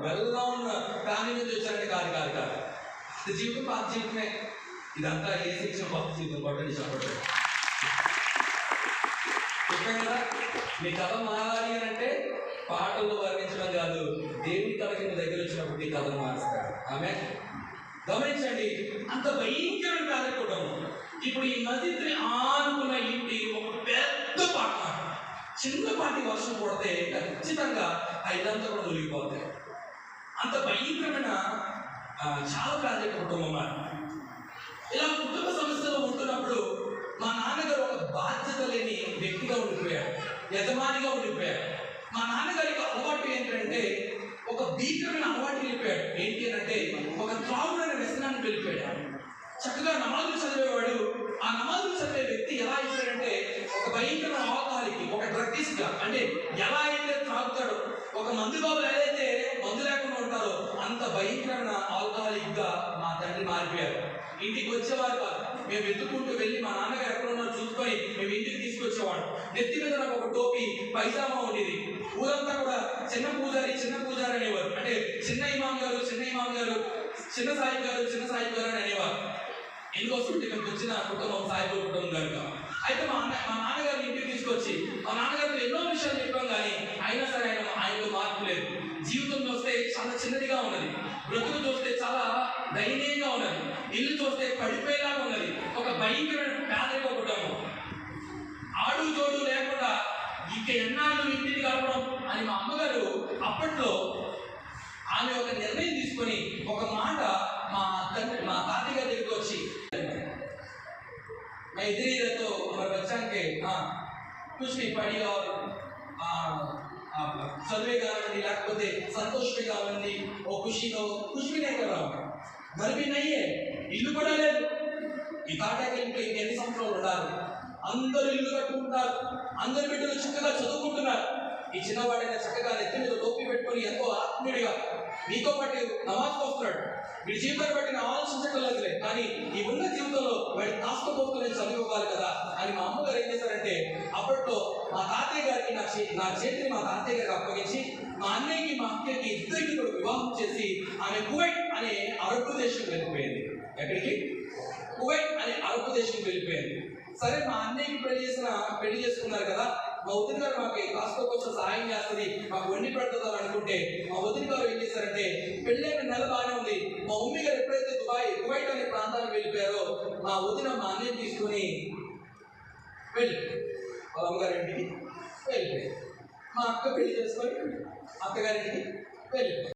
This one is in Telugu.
వెల్ నోన్ ఫ్యామిలీ నుంచి వచ్చారంటే కాదు కాదు కాదు. ఇది జీవితం పాత జీవితమే. ఇదంతా ఏ శిక్షణ కొత్త జీవితం పట్టండి చెప్పండి. చెప్పాం కదా, మీ కథ మారాలి అని అంటే పాటల్లో వర్ణించడం కాదు, దేవుని కథ కింద దగ్గర వచ్చినప్పుడు నీ కథను మారుస్తాడు. ఆమె గమనించండి, అంత భయంకరమైన పేదరికం. ఇప్పుడు ఈ మసీదుని ఆనుకున్న ఇంటి ఒక పెద్ద పాట, చిన్నపాటి వర్షం పడితే ఖచ్చితంగా ఆ ఇల్లంతా కూడా ఒలిగిపోతాయి. అంత భయంకరమైన చాలా పేదరిక కుటుంబం. ఇలా కుటుంబ సమస్యలు ఉంటున్నప్పుడు మా నాన్నగారు ఒక బాధ్యత లేని వ్యక్తిగా ఉండిపోయాడు, యజమానిగా ఉండిపోయాడు. మా నాన్నగారికి అలవాటు ఏంటంటే ఒక భీకరమైన అలవాటు వెళ్ళిపోయాడు. ఏంటి అంటే ఒక త్రాగుడైన వ్యసనాన్ని వెళ్ళిపోయాడు. చక్కగా నమాజులు చదివేవాడు. ఆ నమాజులు చదివే వ్యక్తి ఎలా అయిపోయాడంటే ఒక భయంకరమైన ఆల్కహాలిక్, ఒక డ్రగ్గిస్ట్ గా. అంటే ఎలా అయితే త్రాగుతాడో, ఒక మందు బాబులు ఏదైతే మందు లేకుండా ఉంటారో అంత భయంకరమైన ఆల్కహాలిక్ గా మా తండ్రి మారిపోయారు. ఇంటికి వచ్చేవారు కాదు. మేము వెతుక్కుంటూ వెళ్ళి మా నాన్నగారు ఎక్కడ ఉన్నారో చూసుకొని మేము ఇంటికి తీసుకొచ్చేవాడు. నెత్తి మీద నాకు ఒక టోపీ పైజామా ఉండేది. ఊరంతా కూడా చిన్న పూజారి అనేవారు. అంటే చిన్న ఇమాం గారు చిన్న సాహిబ్ గారు అని అనేవారు. ఎందుకోసం ఇక్కడికి వచ్చిన కుటుంబం సాహిబ్ కుటుంబం కనుక. అయితే మా నాన్నగారు ఇంటికి తీసుకొచ్చి మా నాన్నగారితో ఎన్నో విషయాలు చెప్పాం, కానీ అయినా సరే ఆయనలో మార్పు లేదు. జీవితం చూస్తే చాలా చిన్నదిగా ఉన్నది, బ్రతుకు చూస్తే చాలా దయనీయంగా ఉన్నది, ఇల్లు చూస్తే పడిపోయేలాగా ఉన్నది. ఒక భయంకరమైన పేదరిక కుటుంబం. ఆడు జోడు లేకుండా ఇక ఎన్నాళ్ళు ఇంటిని గడపడం అని మా అమ్మగారు అప్పట్లో ఆమె ఒక నిర్ణయం తీసుకొని ఒక మాట మా తాతయ్య గారి దగ్గరికి వచ్చి, मैं इधर ही रहता हूँ, हमारे बच्चा के कुछ नहीं पढ़ी और चलवे कावंडी लेకపోతే సంతోషమే కావండి, ఓ ఖుషీగా कुछ भी नहीं कर रहा हूँ, घर भी नहीं है, ఇల్లు కూడా లేదు. ఈ తాటకి ఇంట్లో ఎన్ని సంవత్సరాలు ఉండాలి? అందరూ ఇల్లు కట్టుకుంటారు, అందరు బిడ్డలు చక్కగా చదువుకుంటున్నారు. ఈ చిన్నవాడైనా చక్కగా నెత్తి మీద టోపీ పెట్టుకొని ఎంతో ఆత్మీయుడిగా నీతో పాటు నమాజ్కి వస్తున్నాడు. వీడి జీవితాన్ని బట్టి నేను ఆలోచించగలదులే, కానీ ఈ ఉన్న జీవితంలో వాడి కాస్త నేను చదువుకోవాలి కదా అని మా అమ్మగారు ఏం చేశారంటే అప్పట్లో మా తాతయ్య గారికి నా చేతిని మా తాతయ్య గారికి అప్పగించి మా అన్నయ్యకి మా అక్కకి ఇద్దరికి కూడా వివాహం చేసి ఆమె కువైట్ అనే అరబ్ దేశం వెళ్ళిపోయింది. ఎక్కడికి? కువైట్ అనే అరబ్ దేశం వెళ్ళిపోయింది. సరే, మా అన్నయ్యకి పెళ్లి చేసుకున్నారు కదా, మా వదిన గారు మాకు కాస్త కొంచెం సహాయం చేస్తుంది, మాకు వండి పెడుతుందని అనుకుంటే మా వదిన గారు ఏం చేశారంటే పెళ్ళైన నెల బాగానే ఉంది. మా మమ్మీ గారు ఎప్పుడైతే కువైట్ అనే ప్రాంతానికి వెళ్ళిపోయారో మా వదిన మా అన్నయ్య తీసుకుని వాళ్ళ అమ్మగారింటికి వెళ్ళిపోయారు. మా అక్క పెళ్లి చేసుకొని అత్తగారింటికి వెళ్ళిపోయారు.